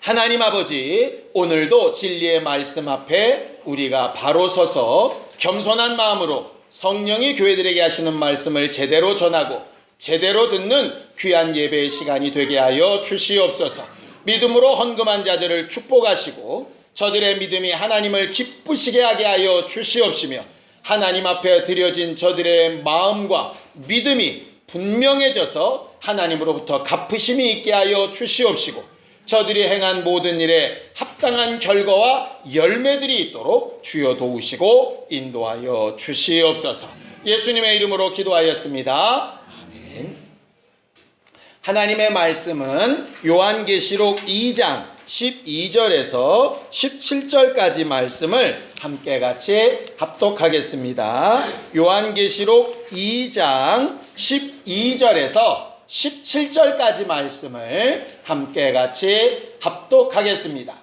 하나님 아버지, 오늘도 진리의 말씀 앞에 우리가 바로 서서 겸손한 마음으로 성령이 교회들에게 하시는 말씀을 제대로 전하고 제대로 듣는 귀한 예배의 시간이 되게 하여 주시옵소서. 믿음으로 헌금한 자들을 축복하시고 저들의 믿음이 하나님을 기쁘시게 하게 하여 주시옵시며, 하나님 앞에 드려진 저들의 마음과 믿음이 분명해져서 하나님으로부터 갚으심이 있게 하여 주시옵시고, 저들이 행한 모든 일에 합당한 결과와 열매들이 있도록 주여 도우시고 인도하여 주시옵소서. 예수님의 이름으로 기도하였습니다. 아멘. 하나님의 말씀은 요한계시록 2장 12절에서 17절까지 말씀을 함께 같이 합독하겠습니다. 요한계시록 2장 12절에서 17절까지 말씀을 함께 같이 합독하겠습니다.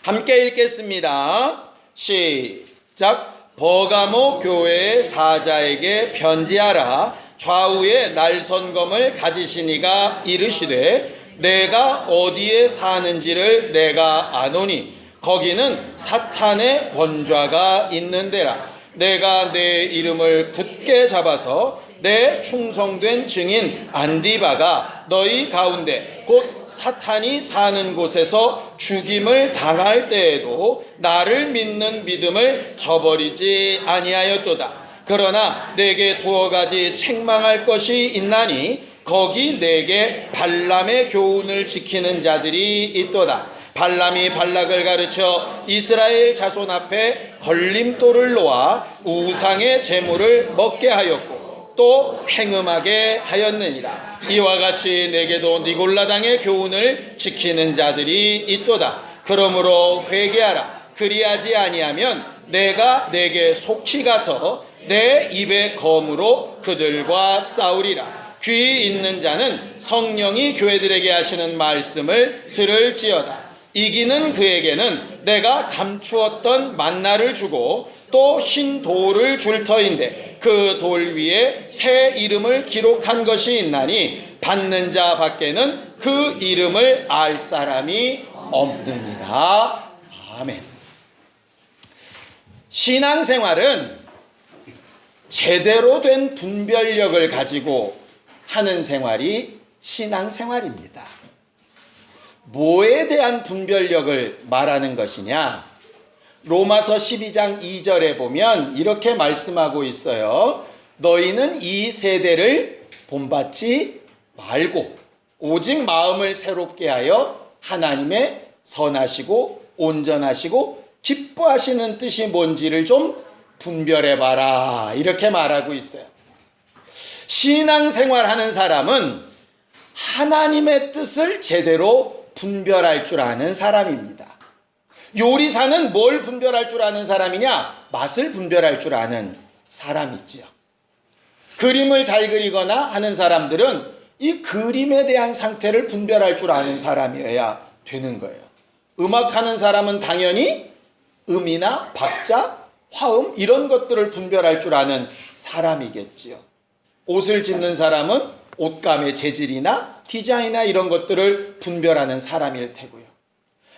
함께 읽겠습니다. 시작. 버가모 교회의 사자에게 편지하라. 좌우에 날선검을 가지신 이가 이르시되 내가 어디에 사는지를 내가 아노니 거기는 사탄의 권좌가 있는 데라. 내가 내 이름을 굳게 잡아서 내 충성된 증인 안디바가 너희 가운데 곧 사탄이 사는 곳에서 죽임을 당할 때에도 나를 믿는 믿음을 저버리지 아니하였도다. 그러나 내게 두어 가지 책망할 것이 있나니 거기 내게 발람의 교훈을 지키는 자들이 있도다. 발람이 발락을 가르쳐 이스라엘 자손 앞에 걸림돌을 놓아 우상의 제물을 먹게 하였고 또 행음하게 하였느니라. 이와 같이 내게도 니골라당의 교훈을 지키는 자들이 있도다. 그러므로 회개하라. 그리하지 아니하면 내가 내게 속히 가서 내 입의 검으로 그들과 싸우리라. 귀 있는 자는 성령이 교회들에게 하시는 말씀을 들을지어다. 이기는 그에게는 내가 감추었던 만나를 주고 또 흰 돌을 줄 터인데 그 돌 위에 새 이름을 기록한 것이 있나니 받는 자 밖에는 그 이름을 알 사람이 없느니라. 아멘. 신앙생활은 제대로 된 분별력을 가지고 하는 생활이 신앙생활입니다. 뭐에 대한 분별력을 말하는 것이냐? 로마서 12장 2절에 보면 이렇게 말씀하고 있어요. 너희는 이 세대를 본받지 말고 오직 마음을 새롭게 하여 하나님의 선하시고 온전하시고 기뻐하시는 뜻이 뭔지를 좀 분별해봐라. 이렇게 말하고 있어요. 신앙생활 하는 사람은 하나님의 뜻을 제대로 분별할 줄 아는 사람입니다. 요리사는 뭘 분별할 줄 아는 사람이냐? 맛을 분별할 줄 아는 사람이지요. 그림을 잘 그리거나 하는 사람들은 이 그림에 대한 상태를 분별할 줄 아는 사람이어야 되는 거예요. 음악하는 사람은 당연히 음이나 박자, 화음 이런 것들을 분별할 줄 아는 사람이겠지요. 옷을 짓는 사람은 옷감의 재질이나 디자인이나 이런 것들을 분별하는 사람일 테고요.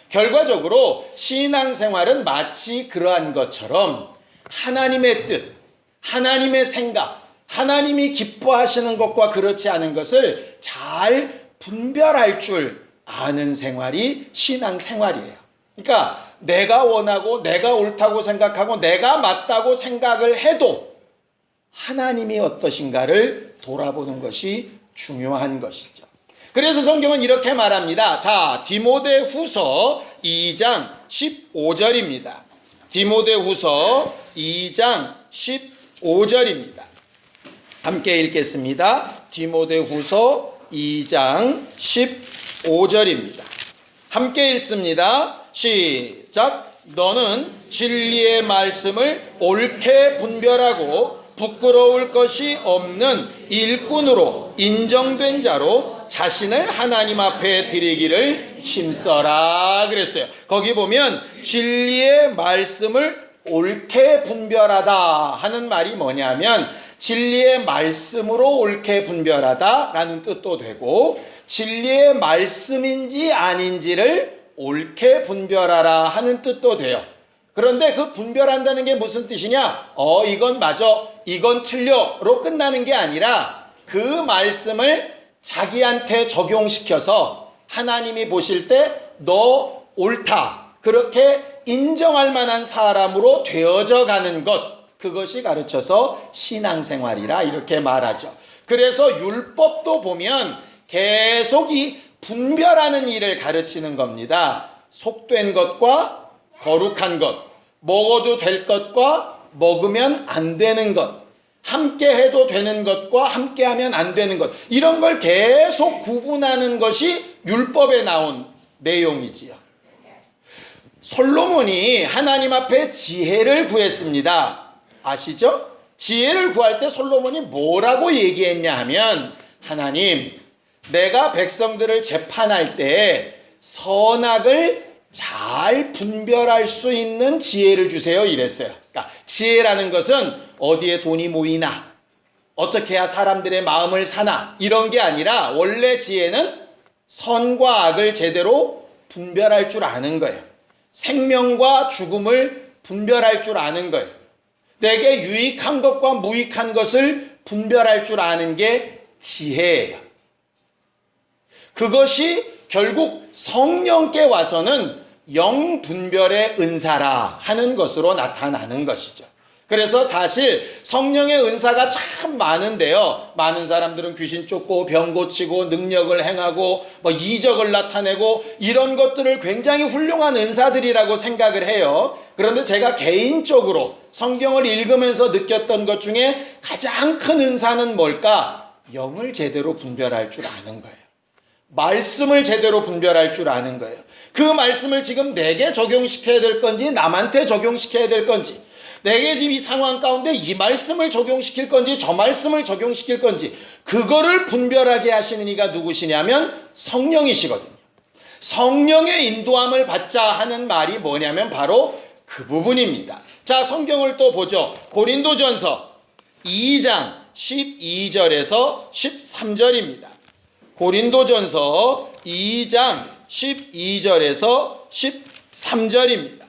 결과적으로 신앙생활은 마치 그러한 것처럼 하나님의 뜻, 하나님의 생각, 하나님이 기뻐하시는 것과 그렇지 않은 것을 잘 분별할 줄 아는 생활이 신앙생활이에요. 그러니까 내가 원하고 내가 옳다고 생각하고 내가 맞다고 생각을 해도 하나님이 어떠신가를 돌아보는 것이 중요한 것이죠. 그래서 성경은 이렇게 말합니다. 자, 디모데후서 2장 15절입니다. 디모데후서 2장 15절입니다. 함께 읽겠습니다. 디모데후서 2장 15절입니다. 함께 읽습니다. 시작. 너는 진리의 말씀을 옳게 분별하고 부끄러울 것이 없는 일꾼으로 인정된 자로 자신을 하나님 앞에 드리기를 힘써라 그랬어요. 거기 보면 진리의 말씀을 옳게 분별하다 하는 말이 뭐냐면 진리의 말씀으로 옳게 분별하다 라는 뜻도 되고 진리의 말씀인지 아닌지를 옳게 분별하라 하는 뜻도 돼요. 그런데 그 분별한다는 게 무슨 뜻이냐? 이건 맞아, 이건 틀려로 끝나는 게 아니라 그 말씀을 자기한테 적용시켜서 하나님이 보실 때 너 옳다, 그렇게 인정할 만한 사람으로 되어져 가는 것, 그것이 가르쳐서 신앙생활이라 이렇게 말하죠. 그래서 율법도 보면 계속 이 분별하는 일을 가르치는 겁니다. 속된 것과 거룩한 것, 먹어도 될 것과 먹으면 안 되는 것, 함께 해도 되는 것과 함께 하면 안 되는 것, 이런 걸 계속 구분하는 것이 율법에 나온 내용이지요. 솔로몬이 하나님 앞에 지혜를 구했습니다. 아시죠? 지혜를 구할 때 솔로몬이 뭐라고 얘기했냐 하면, 하나님, 내가 백성들을 재판할 때 선악을 잘 분별할 수 있는 지혜를 주세요, 이랬어요. 그러니까 지혜라는 것은 어디에 돈이 모이나, 어떻게 해야 사람들의 마음을 사나, 이런 게 아니라 원래 지혜는 선과 악을 제대로 분별할 줄 아는 거예요. 생명과 죽음을 분별할 줄 아는 거예요. 내게 유익한 것과 무익한 것을 분별할 줄 아는 게 지혜예요. 그것이 결국 성령께 와서는 영분별의 은사라 하는 것으로 나타나는 것이죠. 그래서 사실 성령의 은사가 참 많은데요, 많은 사람들은 귀신 쫓고 병 고치고 능력을 행하고 이적을 나타내고 이런 것들을 굉장히 훌륭한 은사들이라고 생각을 해요. 그런데 제가 개인적으로 성경을 읽으면서 느꼈던 것 중에 가장 큰 은사는 뭘까? 영을 제대로 분별할 줄 아는 거예요. 말씀을 제대로 분별할 줄 아는 거예요. 그 말씀을 지금 내게 적용시켜야 될 건지 남한테 적용시켜야 될 건지, 내게 지금 이 상황 가운데 이 말씀을 적용시킬 건지 저 말씀을 적용시킬 건지, 그거를 분별하게 하시는 이가 누구시냐면 성령이시거든요. 성령의 인도함을 받자 하는 말이 뭐냐면 바로 그 부분입니다. 자, 성경을 또 보죠. 고린도전서 2장 12절에서 13절입니다. 고린도전서 2장 12절에서 13절입니다.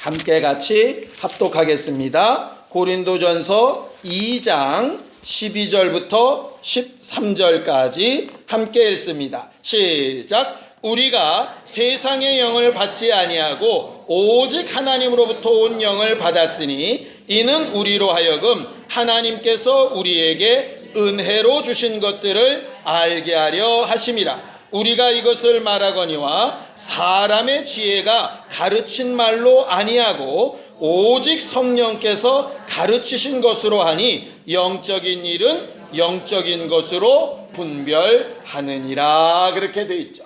함께 같이 합독하겠습니다. 고린도전서 2장 12절부터 13절까지 함께 읽습니다. 시작. 우리가 세상의 영을 받지 아니하고 오직 하나님으로부터 온 영을 받았으니 이는 우리로 하여금 하나님께서 우리에게 은혜로 주신 것들을 알게 하려 하심이라. 우리가 이것을 말하거니와 사람의 지혜가 가르친 말로 아니하고 오직 성령께서 가르치신 것으로 하니 영적인 일은 영적인 것으로 분별하느니라. 그렇게 돼 있죠.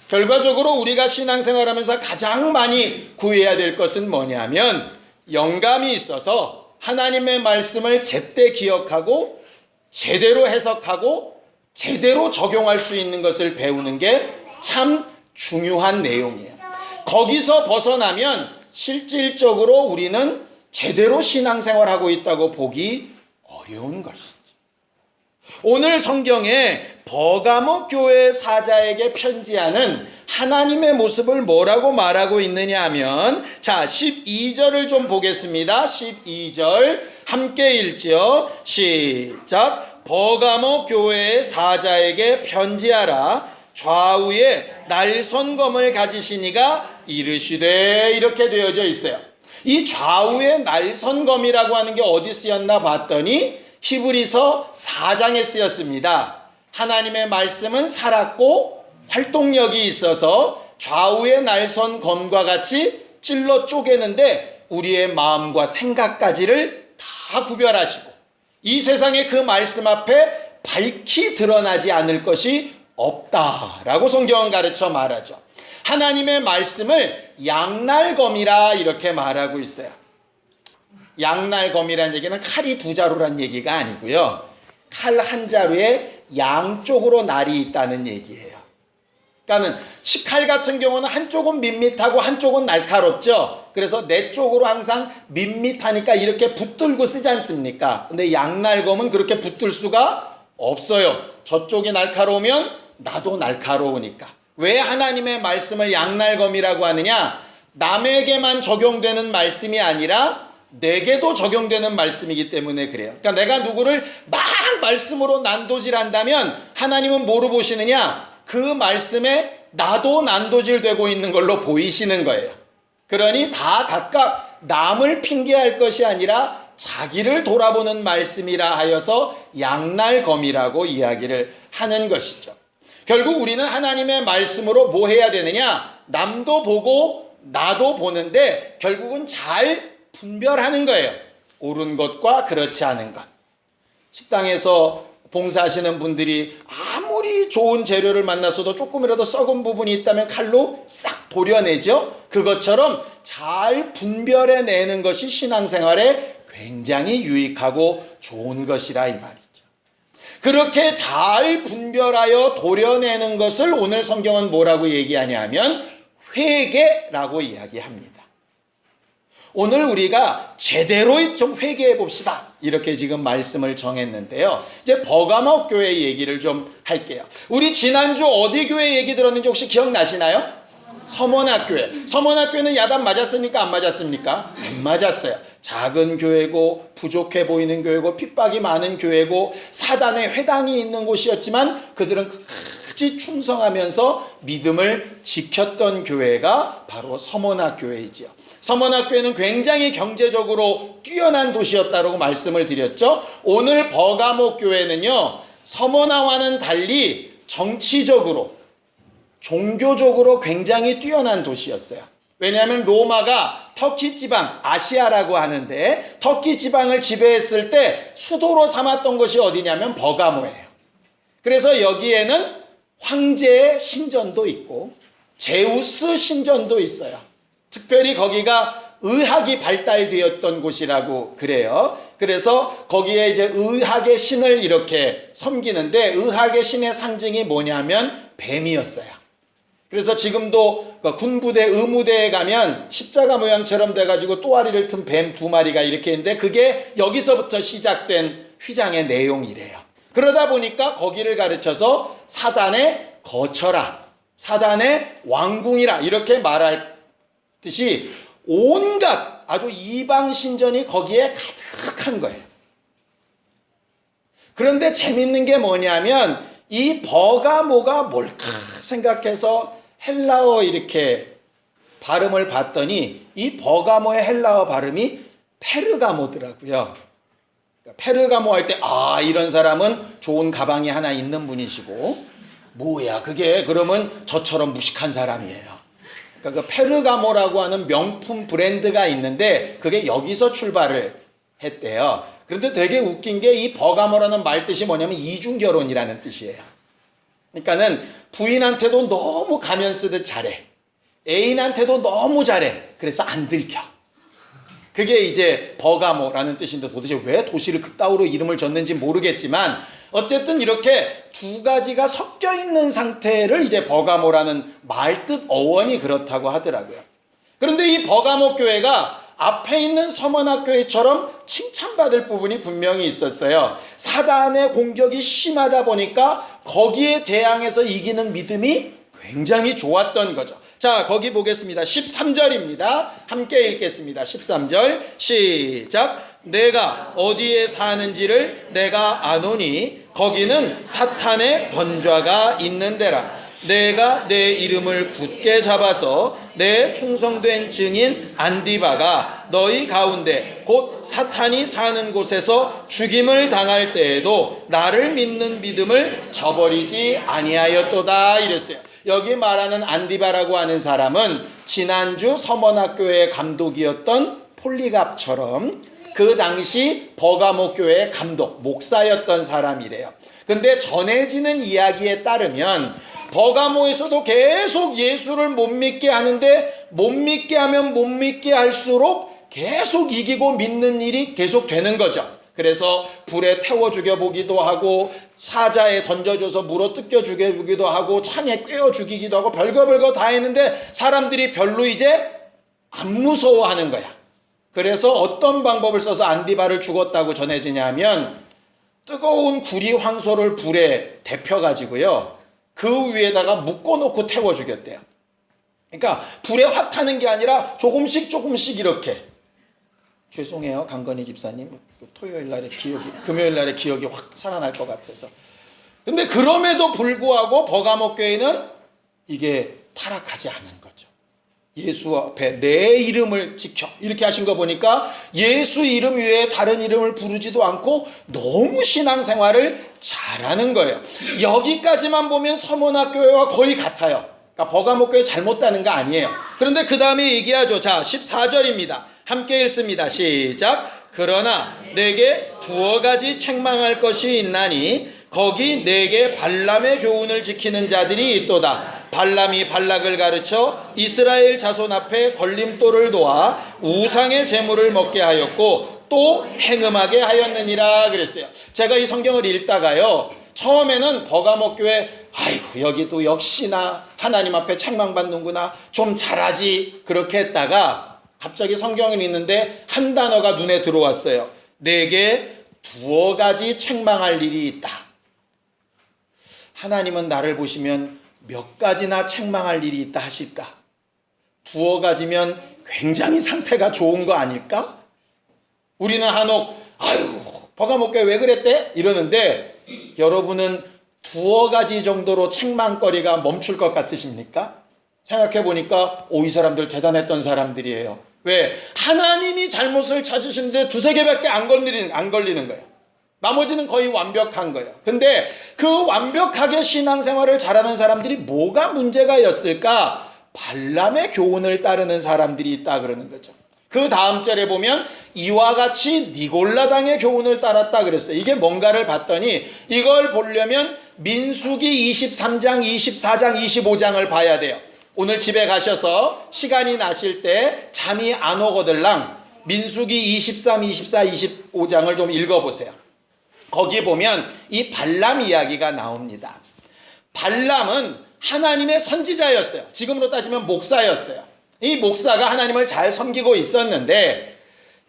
결과적으로 우리가 신앙생활하면서 가장 많이 구해야 될 것은 뭐냐면 영감이 있어서 하나님의 말씀을 제때 기억하고 제대로 해석하고 제대로 적용할 수 있는 것을 배우는 게 참 중요한 내용이에요. 거기서 벗어나면 실질적으로 우리는 제대로 신앙생활하고 있다고 보기 어려운 것이죠. 오늘 성경에 버가모 교회 사자에게 편지하는 하나님의 모습을 뭐라고 말하고 있느냐 하면, 자, 12절을 좀 보겠습니다. 12절 함께 읽죠. 시작. 버가모 교회의 사자에게 편지하라. 좌우에 날선검을 가지신 이가 이르시되, 이렇게 되어져 있어요. 이 좌우에 날선검이라고 하는 게 어디 쓰였나 봤더니 히브리서 4장에 쓰였습니다. 하나님의 말씀은 살았고 활동력이 있어서 좌우의 날선검과 같이 찔러 쪼개는데 우리의 마음과 생각까지를 다 구별하시고 이 세상에 그 말씀 앞에 밝히 드러나지 않을 것이 없다라고 성경은 가르쳐 말하죠. 하나님의 말씀을 양날검이라 이렇게 말하고 있어요. 양날검이라는 얘기는 칼이 두 자루란 얘기가 아니고요, 칼 한 자루에 양쪽으로 날이 있다는 얘기예요. 그러니까 식칼 같은 경우는 한쪽은 밋밋하고 한쪽은 날카롭죠. 그래서 내 쪽으로 항상 밋밋하니까 이렇게 붙들고 쓰지 않습니까? 근데 양날검은 그렇게 붙들 수가 없어요. 저쪽이 날카로우면 나도 날카로우니까. 왜 하나님의 말씀을 양날검이라고 하느냐? 남에게만 적용되는 말씀이 아니라 내게도 적용되는 말씀이기 때문에 그래요. 그러니까 내가 누구를 막 말씀으로 난도질한다면 하나님은 뭐로 보시느냐? 그 말씀에 나도 난도질되고 있는 걸로 보이시는 거예요. 그러니 다 각각 남을 핑계할 것이 아니라 자기를 돌아보는 말씀이라 하여서 양날검이라고 이야기를 하는 것이죠. 결국 우리는 하나님의 말씀으로 뭐 해야 되느냐? 남도 보고 나도 보는데 결국은 잘 분별하는 거예요. 옳은 것과 그렇지 않은 것. 식당에서 봉사하시는 분들이 아무리 좋은 재료를 만났어도 조금이라도 썩은 부분이 있다면 칼로 싹 도려내죠. 그것처럼 잘 분별해내는 것이 신앙생활에 굉장히 유익하고 좋은 것이라 이 말이죠. 그렇게 잘 분별하여 도려내는 것을 오늘 성경은 뭐라고 얘기하냐면 회개라고 이야기합니다. 오늘 우리가 제대로 좀 회개해 봅시다. 이렇게 지금 말씀을 정했는데요. 이제 버가모 교회 얘기를 좀 할게요. 우리 지난주 어디 교회 얘기 들었는지 혹시 기억나시나요? 서문학교회. 서문학교회는 야단 맞았습니까? 안 맞았습니까? 안 맞았어요. 작은 교회고 부족해 보이는 교회고 핍박이 많은 교회고 사단의 회당이 있는 곳이었지만 그들은 끝까지 충성하면서 믿음을 지켰던 교회가 바로 서문학교회이지요. 서문학교회는 굉장히 경제적으로 뛰어난 도시였다고 말씀을 드렸죠. 오늘 버가모 교회는요, 서문화와는 달리 정치적으로 종교적으로 굉장히 뛰어난 도시였어요. 왜냐하면 로마가 터키 지방, 아시아라고 하는데 터키 지방을 지배했을 때 수도로 삼았던 것이 어디냐면 버가모예요. 그래서 여기에는 황제의 신전도 있고 제우스 신전도 있어요. 특별히 거기가 의학이 발달되었던 곳이라고 그래요. 그래서 거기에 이제 의학의 신을 이렇게 섬기는데 의학의 신의 상징이 뭐냐면 뱀이었어요. 그래서 지금도 군부대, 의무대에 가면 십자가 모양처럼 돼가지고 또아리를 튼 뱀 2마리가 이렇게 있는데 그게 여기서부터 시작된 휘장의 내용이래요. 그러다 보니까 거기를 가르쳐서 사단의 거처라, 사단의 왕궁이라 이렇게 말할 듯이 온갖 아주 이방 신전이 거기에 가득한 거예요. 그런데 재밌는 게 뭐냐면 이 버가모가 뭘까 생각해서 헬라어 이렇게 발음을 봤더니 이 버가모의 헬라어 발음이 페르가모더라고요. 페르가모 할 때 이런 사람은 좋은 가방이 하나 있는 분이시고 뭐야 그게 그러면 저처럼 무식한 사람이에요. 그러니까 그 페르가모라고 하는 명품 브랜드가 있는데 그게 여기서 출발을 했대요. 그런데 되게 웃긴 게 이 버가모라는 말 뜻이 뭐냐면 이중결혼이라는 뜻이에요. 그러니까는 부인한테도 너무 가면 쓰듯 잘해. 애인한테도 너무 잘해. 그래서 안 들켜. 그게 이제 버가모라는 뜻인데 도대체 왜 도시를 그따위로 이름을 줬는지 모르겠지만 어쨌든 이렇게 두 가지가 섞여 있는 상태를 이제 버가모라는 말뜻 어원이 그렇다고 하더라고요. 그런데 이 버가모 교회가 앞에 있는 서머나 교회처럼 칭찬받을 부분이 분명히 있었어요. 사단의 공격이 심하다 보니까 거기에 대항해서 이기는 믿음이 굉장히 좋았던 거죠. 자, 거기 보겠습니다. 13절입니다. 함께 읽겠습니다. 13절 시작. 내가 어디에 사는지를 내가 아노니 거기는 사탄의 번좌가 있는 데라. 내가 내 이름을 굳게 잡아서 내 충성된 증인 안디바가 너희 가운데 곧 사탄이 사는 곳에서 죽임을 당할 때에도 나를 믿는 믿음을 저버리지 아니하였도다 이랬어요. 여기 말하는 안디바라고 하는 사람은 지난주 서머나교회 감독이었던 폴리갑처럼 그 당시 버가모 교회 감독, 목사였던 사람이래요. 근데 전해지는 이야기에 따르면 버가모에서도 계속 예수를 못 믿게 하는데 못 믿게 하면 못 믿게 할수록 계속 이기고 믿는 일이 계속 되는 거죠. 그래서 불에 태워 죽여보기도 하고 사자에 던져줘서 물어 뜯겨 죽여보기도 하고 창에 꿰어 죽이기도 하고 별거 다 했는데 사람들이 별로 이제 안 무서워하는 거야. 그래서 어떤 방법을 써서 안디바를 죽었다고 전해지냐면 뜨거운 구리 황소를 불에 데펴가지고요. 그 위에다가 묶어놓고 태워 죽였대요. 그러니까 불에 확 타는 게 아니라 조금씩 이렇게. 죄송해요, 강건희 집사님. 토요일 날에 금요일 날에 기억이 확 살아날 것 같아서. 근데 그럼에도 불구하고 버가모 교회는 이게 타락하지 않은 거죠. 예수 앞에 내 이름을 지켜 이렇게 하신 거 보니까 예수 이름 외에 다른 이름을 부르지도 않고 너무 신앙생활을 잘하는 거예요. 여기까지만 보면 서문학교회와 거의 같아요. 그러니까 버가모 교회 잘못다는 거 아니에요. 그런데 그 다음에 얘기하죠. 자, 14절입니다. 함께 읽습니다. 시작. 그러나 내게 두어 가지 책망할 것이 있나니 거기 내게 발람의 교훈을 지키는 자들이 있도다. 발람이 발락을 가르쳐 이스라엘 자손 앞에 걸림돌을 놓아 우상의 제물을 먹게 하였고 또 행음하게 하였느니라 그랬어요. 제가 이 성경을 읽다가요, 처음에는 버가모 교회 아이고 여기도 역시나 하나님 앞에 책망받는구나, 좀 잘하지, 그렇게 했다가 갑자기 성경을 읽는데 한 단어가 눈에 들어왔어요. 내게 두어 가지 책망할 일이 있다. 하나님은 나를 보시면 몇 가지나 책망할 일이 있다 하실까? 두어 가지면 굉장히 상태가 좋은 거 아닐까? 우리는 한옥 아유 버가모 교회 왜 그랬대? 이러는데 여러분은 두어 가지 정도로 책망거리가 멈출 것 같으십니까? 생각해 보니까 이 사람들 대단했던 사람들이에요. 왜? 하나님이 잘못을 찾으시는데 두세 개밖에 안 걸리는 거예요. 나머지는 거의 완벽한 거예요. 근데 그 완벽하게 신앙생활을 잘하는 사람들이 뭐가 문제가였을까? 발람의 교훈을 따르는 사람들이 있다 그러는 거죠. 그 다음 절에 보면 이와 같이 니골라당의 교훈을 따랐다 그랬어요. 이게 뭔가를 봤더니 이걸 보려면 민수기 23장, 24장, 25장을 봐야 돼요. 오늘 집에 가셔서 시간이 나실 때 잠이 안 오거들랑 민수기 23, 24, 25장을 좀 읽어보세요. 거기 보면 이 발람 이야기가 나옵니다. 발람은 하나님의 선지자였어요. 지금으로 따지면 목사였어요. 이 목사가 하나님을 잘 섬기고 있었는데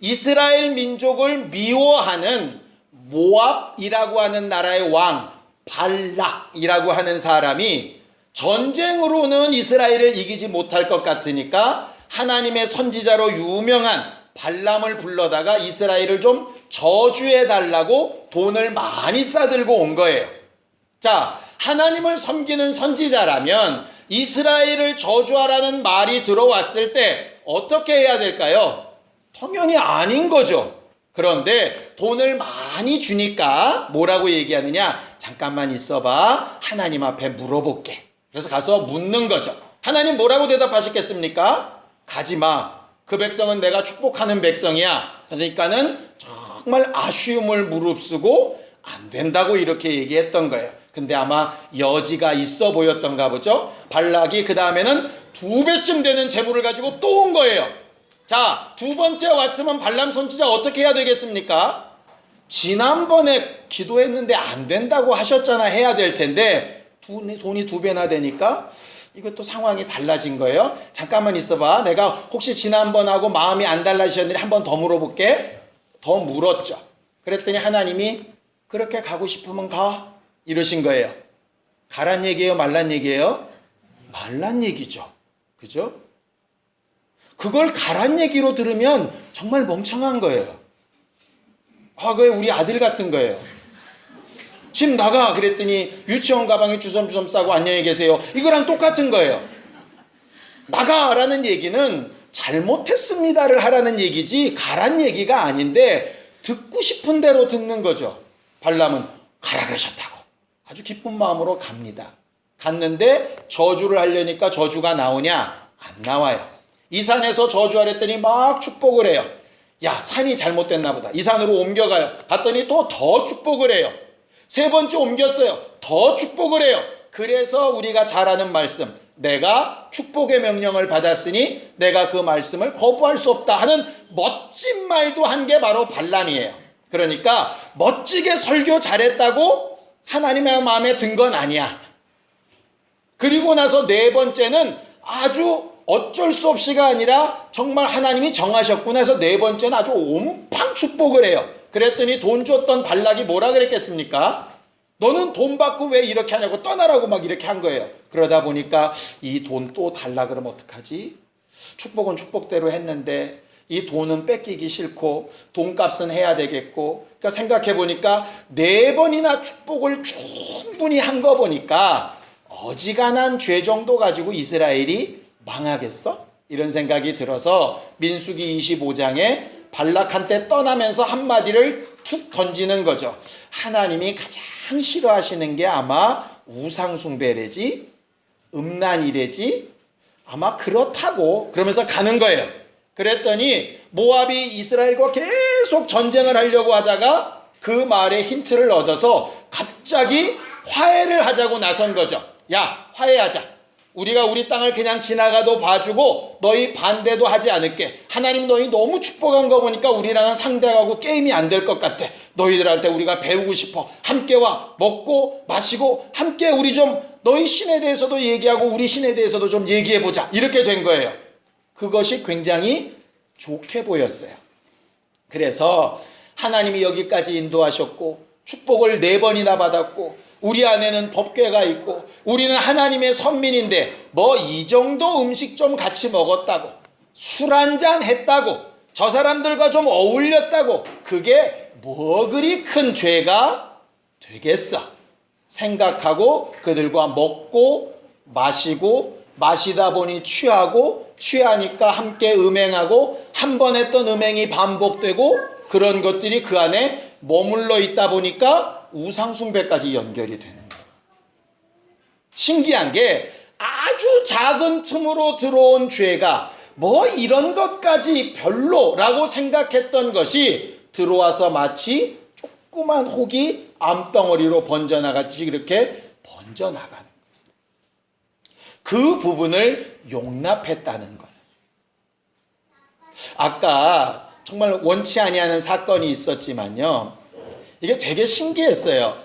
이스라엘 민족을 미워하는 모압이라고 하는 나라의 왕 발락이라고 하는 사람이 전쟁으로는 이스라엘을 이기지 못할 것 같으니까 하나님의 선지자로 유명한 발람을 불러다가 이스라엘을 좀 저주해달라고 돈을 많이 싸들고 온 거예요. 자, 하나님을 섬기는 선지자라면 이스라엘을 저주하라는 말이 들어왔을 때 어떻게 해야 될까요? 당연히 아닌 거죠. 그런데 돈을 많이 주니까 뭐라고 얘기하느냐? 잠깐만 있어봐. 하나님 앞에 물어볼게. 그래서 가서 묻는 거죠. 하나님 뭐라고 대답하셨겠습니까? 가지마. 그 백성은 내가 축복하는 백성이야. 그러니까는 정말 아쉬움을 무릅쓰고 안 된다고 이렇게 얘기했던 거예요. 근데 아마 여지가 있어 보였던가 보죠. 발락이 그 다음에는 2배쯤 되는 제물을 가지고 또 온 거예요. 자, 두 번째 왔으면 발람 선지자 어떻게 해야 되겠습니까? 지난번에 기도했는데 안 된다고 하셨잖아 해야 될 텐데 돈이 2배나 되니까 이것도 상황이 달라진 거예요. 잠깐만 있어봐. 내가 혹시 지난번하고 마음이 안 달라지셨는지 한 번 더 물어볼게. 더 물었죠. 그랬더니 하나님이 그렇게 가고 싶으면 가 이러신 거예요. 가란 얘기예요? 말란 얘기예요? 말란 얘기죠. 그죠? 그걸 가란 얘기로 들으면 정말 멍청한 거예요. 과거에 우리 아들 같은 거예요. 집 나가 그랬더니 유치원 가방에 주섬주섬 싸고 안녕히 계세요. 이거랑 똑같은 거예요. 나가라는 얘기는 잘못했습니다를 하라는 얘기지 가란 얘기가 아닌데 듣고 싶은 대로 듣는 거죠. 발람은 가라 그러셨다고 아주 기쁜 마음으로 갑니다. 갔는데 저주를 하려니까 저주가 나오냐? 안 나와요. 이 산에서 저주하랬더니 막 축복을 해요. 야, 산이 잘못됐나 보다. 이 산으로 옮겨가요. 봤더니 또 더 축복을 해요. 세 번째 옮겼어요. 더 축복을 해요. 그래서 우리가 잘 아는 말씀, 내가 축복의 명령을 받았으니 내가 그 말씀을 거부할 수 없다 하는 멋진 말도 한 게 바로 발람이에요. 그러니까 멋지게 설교 잘했다고 하나님의 마음에 든 건 아니야. 그리고 나서 네 번째는 아주 어쩔 수 없이가 아니라 정말 하나님이 정하셨구나 해서 네 번째는 아주 온팡 축복을 해요. 그랬더니 돈 줬던 발락이 뭐라 그랬겠습니까? 너는 돈 받고 왜 이렇게 하냐고 떠나라고 막 이렇게 한 거예요. 그러다 보니까 이 돈 또 달라 그러면 어떡하지? 축복은 축복대로 했는데 이 돈은 뺏기기 싫고 돈값은 해야 되겠고, 그러니까 생각해 보니까 4번이나 축복을 충분히 한 거 보니까 어지간한 죄 정도 가지고 이스라엘이 망하겠어? 이런 생각이 들어서 민수기 25장에 발락한테 떠나면서 한마디를 툭 던지는 거죠. 하나님이 가장 싫어하시는 게 아마 우상숭배래지, 음란이래지, 아마 그렇다고 그러면서 가는 거예요. 그랬더니 모압이 이스라엘과 계속 전쟁을 하려고 하다가 그 말에 힌트를 얻어서 갑자기 화해를 하자고 나선 거죠. 야, 화해하자. 우리가 우리 땅을 그냥 지나가도 봐주고 너희 반대도 하지 않을게. 하나님 너희 너무 축복한 거 보니까 우리랑은 상대하고 게임이 안 될 것 같아. 너희들한테 우리가 배우고 싶어. 함께 와. 먹고 마시고 함께 우리 좀 너희 신에 대해서도 얘기하고 우리 신에 대해서도 좀 얘기해보자. 이렇게 된 거예요. 그것이 굉장히 좋게 보였어요. 그래서 하나님이 여기까지 인도하셨고 축복을 4번이나 받았고 우리 안에는 법궤가 있고 우리는 하나님의 선민인데 뭐 이 정도 음식 좀 같이 먹었다고, 술 한잔 했다고, 저 사람들과 좀 어울렸다고 그게 뭐 그리 큰 죄가 되겠어 생각하고 그들과 먹고 마시고 마시다 보니 취하고 취하니까 함께 음행하고 한 번 했던 음행이 반복되고 그런 것들이 그 안에 머물러 있다 보니까 우상숭배까지 연결이 되는 거예요. 신기한 게 아주 작은 틈으로 들어온 죄가 뭐 이런 것까지 별로라고 생각했던 것이 들어와서 마치 조그만 혹이 암덩어리로 번져나가듯이 그렇게 번져나가는 거예요. 그 부분을 용납했다는 거예요. 아까 정말 원치 아니하는 사건이 있었지만요. 이게 되게 신기했어요.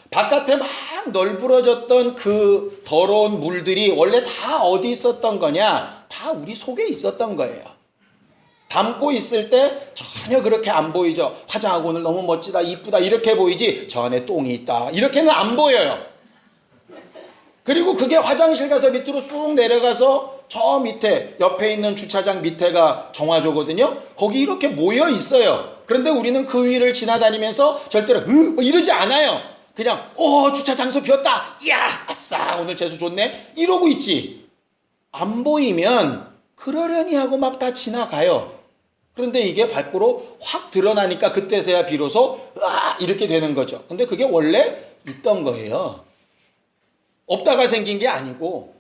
바깥에 막 널브러졌던 그 더러운 물들이 원래 다 어디 있었던 거냐? 다 우리 속에 있었던 거예요. 담고 있을 때 전혀 그렇게 안 보이죠. 화장하고 오늘 너무 멋지다, 이쁘다 이렇게 보이지 저 안에 똥이 있다 이렇게는 안 보여요. 그리고 그게 화장실 가서 밑으로 쑥 내려가서 저 밑에 옆에 있는 주차장 밑에가 정화조거든요. 거기 이렇게 모여 있어요. 그런데 우리는 그 위를 지나다니면서 절대로 뭐 이러지 않아요. 그냥 주차 장소 비었다. 이야 아싸 오늘 재수 좋네 이러고 있지. 안 보이면 그러려니 하고 막 다 지나가요. 그런데 이게 밖으로 확 드러나니까 그때서야 비로소 이렇게 되는 거죠. 근데 그게 원래 있던 거예요. 없다가 생긴 게 아니고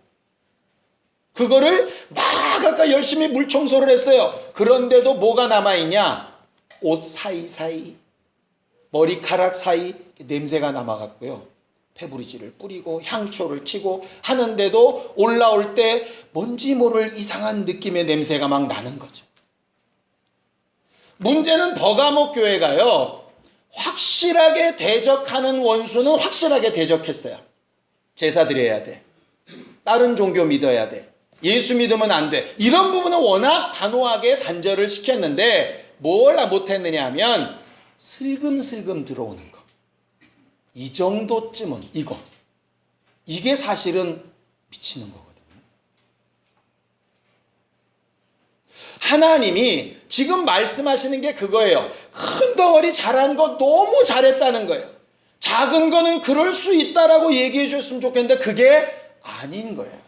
그거를 막 아까 열심히 물 청소를 했어요. 그런데도 뭐가 남아있냐? 옷 사이사이, 머리카락 사이 냄새가 남아갔고요. 페브리즈를 뿌리고 향초를 켜고 하는데도 올라올 때 뭔지 모를 이상한 느낌의 냄새가 막 나는 거죠. 문제는 버가목 교회가요. 확실하게 대적하는 원수는 확실하게 대적했어요. 제사 드려야 돼. 다른 종교 믿어야 돼. 예수 믿으면 안 돼. 이런 부분은 워낙 단호하게 단절을 시켰는데 뭘 못했느냐 하면 슬금슬금 들어오는 거. 이 정도쯤은 이게 사실은 미치는 거거든요. 하나님이 지금 말씀하시는 게 그거예요. 큰 덩어리 잘한 거 너무 잘했다는 거예요. 작은 거는 그럴 수 있다라고 얘기해 주셨으면 좋겠는데 그게 아닌 거예요.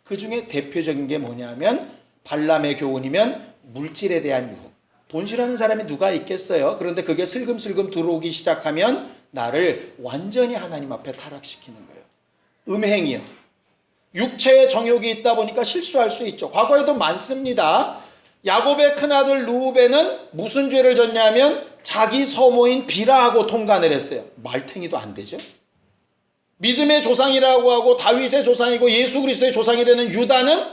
그 중에 대표적인 게 뭐냐면 발람의 교훈이면 물질에 대한 유혹. 돈 싫어하는 사람이 누가 있겠어요? 그런데 그게 슬금슬금 들어오기 시작하면 나를 완전히 하나님 앞에 타락시키는 거예요. 음행이요. 육체의 정욕이 있다 보니까 실수할 수 있죠. 과거에도 많습니다. 야곱의 큰아들 루벤은 무슨 죄를 졌냐면 자기 서모인 비라하고 통간을 했어요. 말탱이도 안 되죠. 믿음의 조상이라고 하고 다윗의 조상이고 예수 그리스도의 조상이 되는 유다는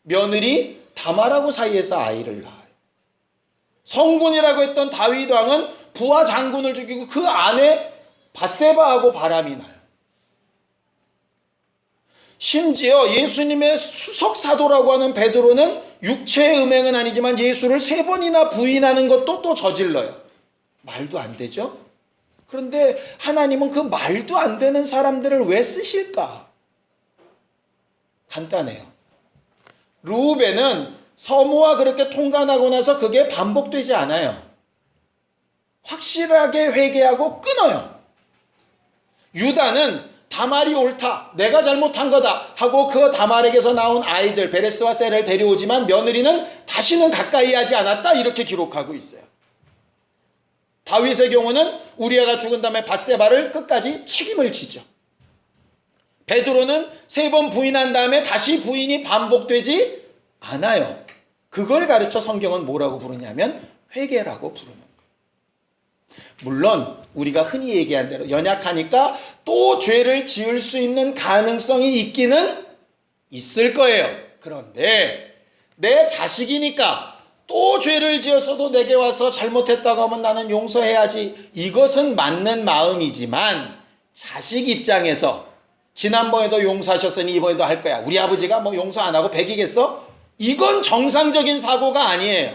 며느리 다말하고 사이에서 아이를 낳아요. 성군이라고 했던 다윗 왕은 부하 장군을 죽이고 그 아내 바세바하고 바람이 나요. 심지어 예수님의 수석 사도라고 하는 베드로는 육체의 음행은 아니지만 예수를 3번이나 부인하는 것도 또 저질러요. 말도 안 되죠? 그런데 하나님은 그 말도 안 되는 사람들을 왜 쓰실까? 간단해요. 르우벤은 서모와 그렇게 통관하고 나서 그게 반복되지 않아요. 확실하게 회개하고 끊어요. 유다는 다말이 옳다, 내가 잘못한 거다 하고 그 다말에게서 나온 아이들 베레스와 셀을 데려오지만 며느리는 다시는 가까이 하지 않았다, 이렇게 기록하고 있어요. 다윗의 경우는 우리아가 죽은 다음에 밧세바를 끝까지 책임을 지죠. 베드로는 3번 부인한 다음에 다시 부인이 반복되지 않아요. 그걸 가르쳐 성경은 뭐라고 부르냐면 회개라고 부르는 거예요. 물론 우리가 흔히 얘기한 대로 연약하니까 또 죄를 지을 수 있는 가능성이 있기는 있을 거예요. 그런데 내 자식이니까 또 죄를 지었어도 내게 와서 잘못했다고 하면 나는 용서해야지, 이것은 맞는 마음이지만 자식 입장에서 지난번에도 용서하셨으니 이번에도 할 거야, 우리 아버지가 뭐 용서 안 하고 백이겠어? 이건 정상적인 사고가 아니에요.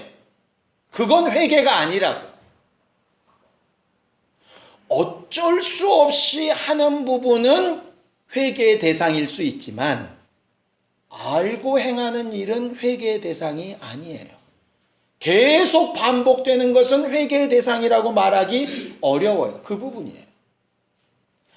그건 회개가 아니라고. 어쩔 수 없이 하는 부분은 회개의 대상일 수 있지만 알고 행하는 일은 회개의 대상이 아니에요. 계속 반복되는 것은 회개의 대상이라고 말하기 어려워요. 그 부분이에요.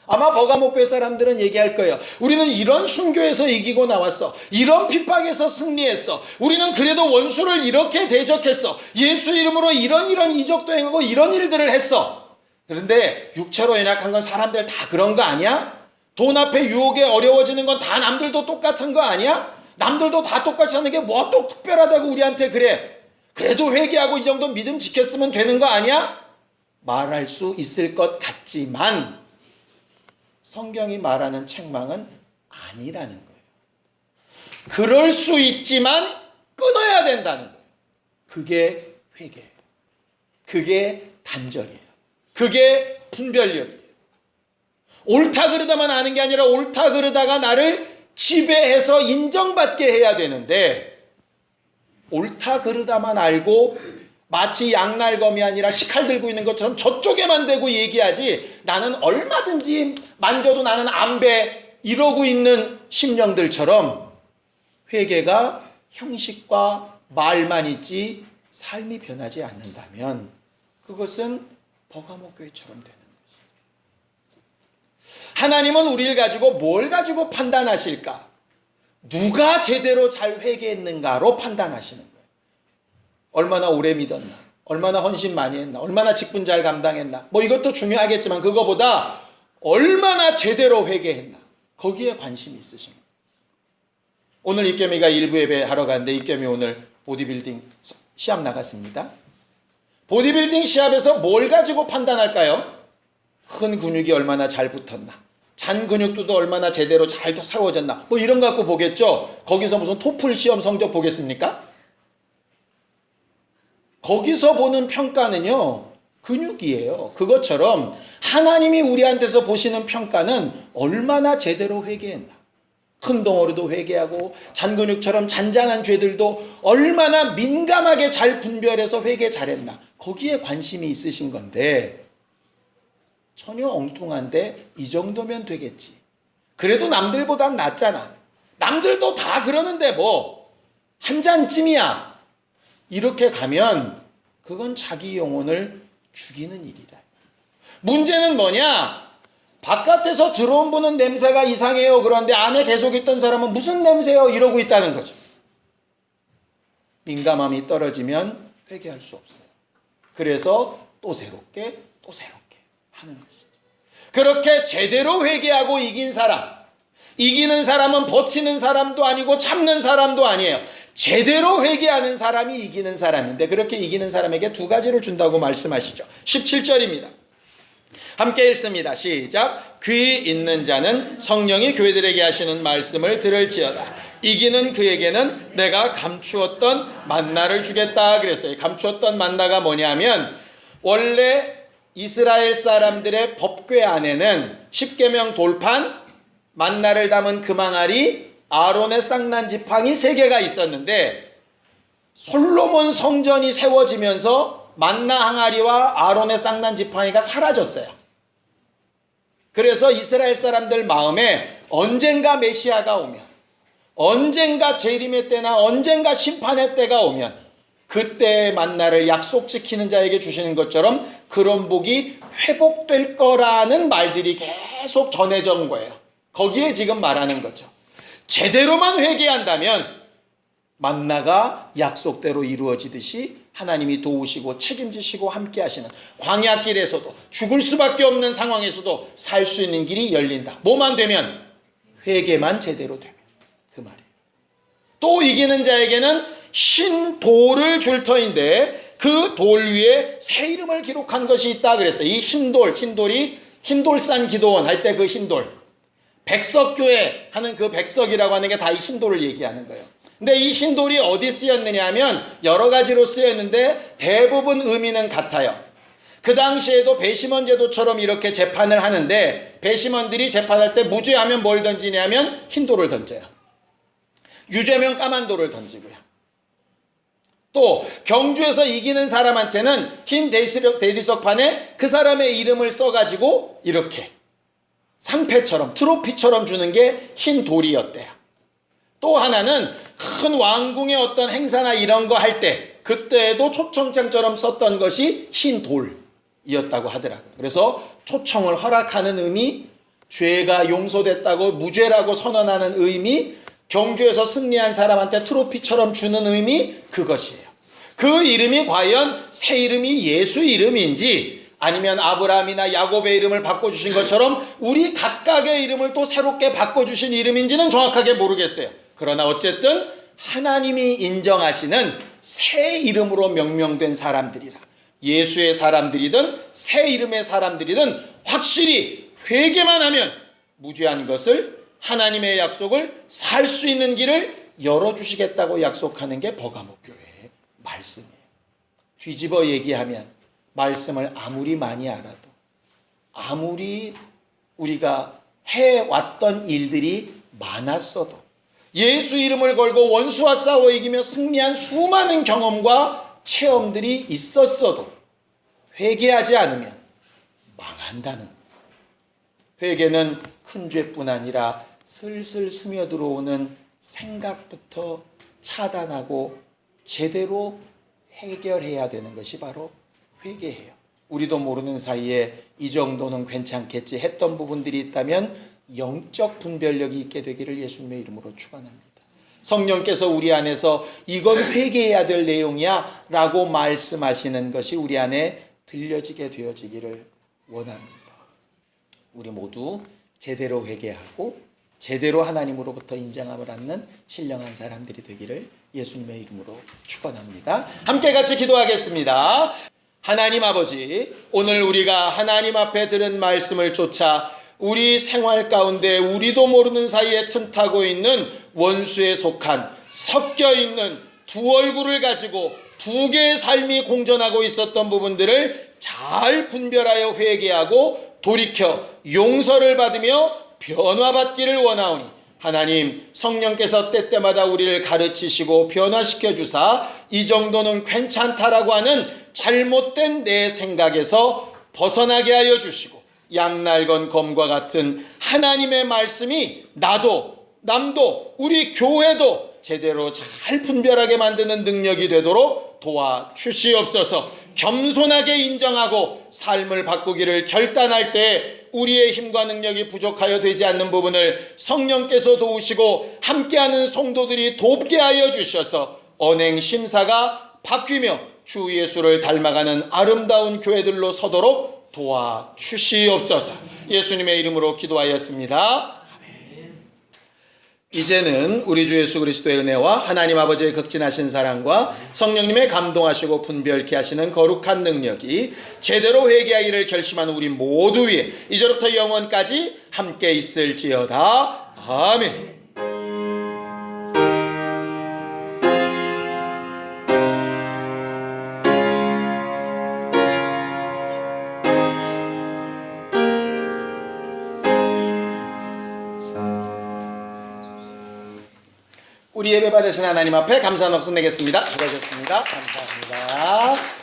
아마 버가목교회 사람들은 얘기할 거예요. 우리는 이런 순교에서 이기고 나왔어. 이런 핍박에서 승리했어. 우리는 그래도 원수를 이렇게 대적했어. 예수 이름으로 이런 이적도 행하고 이런 일들을 했어. 그런데 육체로 연약한 건 사람들 다 그런 거 아니야? 돈 앞에 유혹에 어려워지는 건 다 남들도 똑같은 거 아니야? 남들도 다 똑같이 하는 게 뭐 또 특별하다고 우리한테 그래? 그래도 회개하고 이 정도 믿음 지켰으면 되는 거 아니야? 말할 수 있을 것 같지만 성경이 말하는 책망은 아니라는 거예요. 그럴 수 있지만 끊어야 된다는 거예요. 그게 회개예요. 그게 단절이에요. 그게 분별력이에요. 옳다 그르다만 아는 게 아니라 옳다 그르다가 나를 지배해서 인정받게 해야 되는데, 옳다 그르다만 알고 마치 양날검이 아니라 식칼 들고 있는 것처럼 저쪽에만 대고 얘기하지, 나는 얼마든지 만져도 나는 안 배, 이러고 있는 심령들처럼 회개가 형식과 말만 있지 삶이 변하지 않는다면 그것은 버가목교회처럼 되는 것이죠. 하나님은 우리를 가지고 뭘 가지고 판단하실까? 누가 제대로 잘 회개했는가로 판단하시는 거예요. 얼마나 오래 믿었나? 얼마나 헌신 많이 했나? 얼마나 직분 잘 감당했나? 뭐 이것도 중요하겠지만 그거보다 얼마나 제대로 회개했나? 거기에 관심이 있으신 거예요. 오늘 입겸이가 일부 예배 하러 갔는데 입겸이 오늘 보디빌딩 시합 나갔습니다. 보디빌딩 시합에서 뭘 가지고 판단할까요? 큰 근육이 얼마나 잘 붙었나, 잔 근육도 얼마나 제대로 잘 세워졌나, 뭐 이런 거 갖고 보겠죠. 거기서 무슨 토플 시험 성적 보겠습니까? 거기서 보는 평가는요, 근육이에요. 그것처럼 하나님이 우리한테서 보시는 평가는 얼마나 제대로 회개했나, 큰 덩어리도 회개하고 잔근육처럼 잔잔한 죄들도 얼마나 민감하게 잘 분별해서 회개 잘했나, 거기에 관심이 있으신 건데, 전혀 엉뚱한데 이 정도면 되겠지, 그래도 남들보단 낫잖아, 남들도 다 그러는데 뭐 한 잔쯤이야, 이렇게 가면 그건 자기 영혼을 죽이는 일이라. 문제는 뭐냐? 바깥에서 들어온 분은 냄새가 이상해요. 그런데 안에 계속 있던 사람은 무슨 냄새요? 이러고 있다는 거죠. 민감함이 떨어지면 회개할 수 없어요. 그래서 또 새롭게 하는 것이죠. 그렇게 제대로 회개하고 이긴 사람, 이기는 사람은 버티는 사람도 아니고 참는 사람도 아니에요. 제대로 회개하는 사람이 이기는 사람인데, 그렇게 이기는 사람에게 두 가지를 준다고 말씀하시죠. 17절입니다. 함께 읽습니다. 시작. 귀 있는 자는 성령이 교회들에게 하시는 말씀을 들을지어다. 이기는 그에게는 내가 감추었던 만나를 주겠다 그랬어요. 감추었던 만나가 뭐냐면, 원래 이스라엘 사람들의 법궤 안에는 십계명 돌판, 만나를 담은 금항아리, 아론의 쌍난 지팡이 3개가 있었는데, 솔로몬 성전이 세워지면서 만나 항아리와 아론의 쌍난 지팡이가 사라졌어요. 그래서 이스라엘 사람들 마음에 언젠가 메시아가 오면, 언젠가 재림의 때나 언젠가 심판의 때가 오면 그때 만나를 약속 지키는 자에게 주시는 것처럼 그런 복이 회복될 거라는 말들이 계속 전해져 온 거예요. 거기에 지금 말하는 거죠. 제대로만 회개한다면 만나가 약속대로 이루어지듯이 하나님이 도우시고 책임지시고 함께 하시는, 광야길에서도 죽을 수밖에 없는 상황에서도 살 수 있는 길이 열린다. 뭐만 되면? 회개만 제대로 되면. 그 말이에요. 또 이기는 자에게는 흰 돌을 줄 터인데 그 돌 위에 새 이름을 기록한 것이 있다 그랬어요. 이 흰돌이 흰돌산 기도원 할 때 그 흰돌, 백석교회 하는 그 백석이라고 하는 게 다 이 흰돌을 얘기하는 거예요. 근데 이 흰돌이 어디 쓰였느냐 하면 여러 가지로 쓰였는데 대부분 의미는 같아요. 그 당시에도 배심원 제도처럼 이렇게 재판을 하는데 배심원들이 재판할 때 무죄하면 뭘 던지냐면 흰돌을 던져요. 유죄면 까만 돌을 던지고요. 또 경주에서 이기는 사람한테는 흰 대리석판에 그 사람의 이름을 써가지고 이렇게 상패처럼 트로피처럼 주는 게 흰 돌이었대요. 또 하나는 큰 왕궁의 어떤 행사나 이런 거 할 때 그때도 초청장처럼 썼던 것이 흰 돌이었다고 하더라고요. 그래서 초청을 허락하는 의미, 죄가 용서됐다고 무죄라고 선언하는 의미, 경주에서 승리한 사람한테 트로피처럼 주는 의미, 그것이에요. 그 이름이 과연 새 이름이 예수 이름인지 아니면 아브라함이나 야곱의 이름을 바꿔주신 것처럼 우리 각각의 이름을 또 새롭게 바꿔주신 이름인지는 정확하게 모르겠어요. 그러나 어쨌든 하나님이 인정하시는 새 이름으로 명명된 사람들이라, 예수의 사람들이든 새 이름의 사람들이든 확실히 회개만 하면 무죄한 것을, 하나님의 약속을 살 수 있는 길을 열어주시겠다고 약속하는 게 버가모교회의 말씀이에요. 뒤집어 얘기하면 말씀을 아무리 많이 알아도, 아무리 우리가 해왔던 일들이 많았어도, 예수 이름을 걸고 원수와 싸워 이기며 승리한 수많은 경험과 체험들이 있었어도 회개하지 않으면 망한다는 거예요. 회개는 큰 죄뿐 아니라 슬슬 스며들어오는 생각부터 차단하고 제대로 해결해야 되는 것이 바로 회개예요. 우리도 모르는 사이에 이 정도는 괜찮겠지 했던 부분들이 있다면 영적 분별력이 있게 되기를 예수님의 이름으로 축원합니다. 성령께서 우리 안에서 이건 회개해야 될 내용이야 라고 말씀하시는 것이 우리 안에 들려지게 되어지기를 원합니다. 우리 모두 제대로 회개하고 제대로 하나님으로부터 인정함을 받는 신령한 사람들이 되기를 예수님의 이름으로 축원합니다. 함께 같이 기도하겠습니다. 하나님 아버지, 오늘 우리가 하나님 앞에 들은 말씀을 쫓아 우리 생활 가운데 우리도 모르는 사이에 틈타고 있는 원수에 속한, 섞여 있는 두 얼굴을 가지고 두 개의 삶이 공존하고 있었던 부분들을 잘 분별하여 회개하고 돌이켜 용서를 받으며 변화받기를 원하오니 하나님, 성령께서 때때마다 우리를 가르치시고 변화시켜 주사 이 정도는 괜찮다라고 하는 잘못된 내 생각에서 벗어나게 하여 주시고, 양날건 검과 같은 하나님의 말씀이 나도 남도 우리 교회도 제대로 잘 분별하게 만드는 능력이 되도록 도와주시옵소서. 겸손하게 인정하고 삶을 바꾸기를 결단할 때 우리의 힘과 능력이 부족하여 되지 않는 부분을 성령께서 도우시고 함께하는 성도들이 돕게 하여 주셔서 언행 심사가 바뀌며 주 예수를 닮아가는 아름다운 교회들로 서도록 도와주시옵소서. 예수님의 이름으로 기도하였습니다. 이제는 우리 주 예수 그리스도의 은혜와 하나님 아버지의 극진하신 사랑과 성령님의 감동하시고 분별케 하시는 거룩한 능력이 제대로 회개하기를 결심하는 우리 모두 위에 이제부터 영원까지 함께 있을지어다. 아멘. 우리 예배 받으신 하나님 앞에 감사 넋을 내겠습니다. 수고하셨습니다. 감사합니다.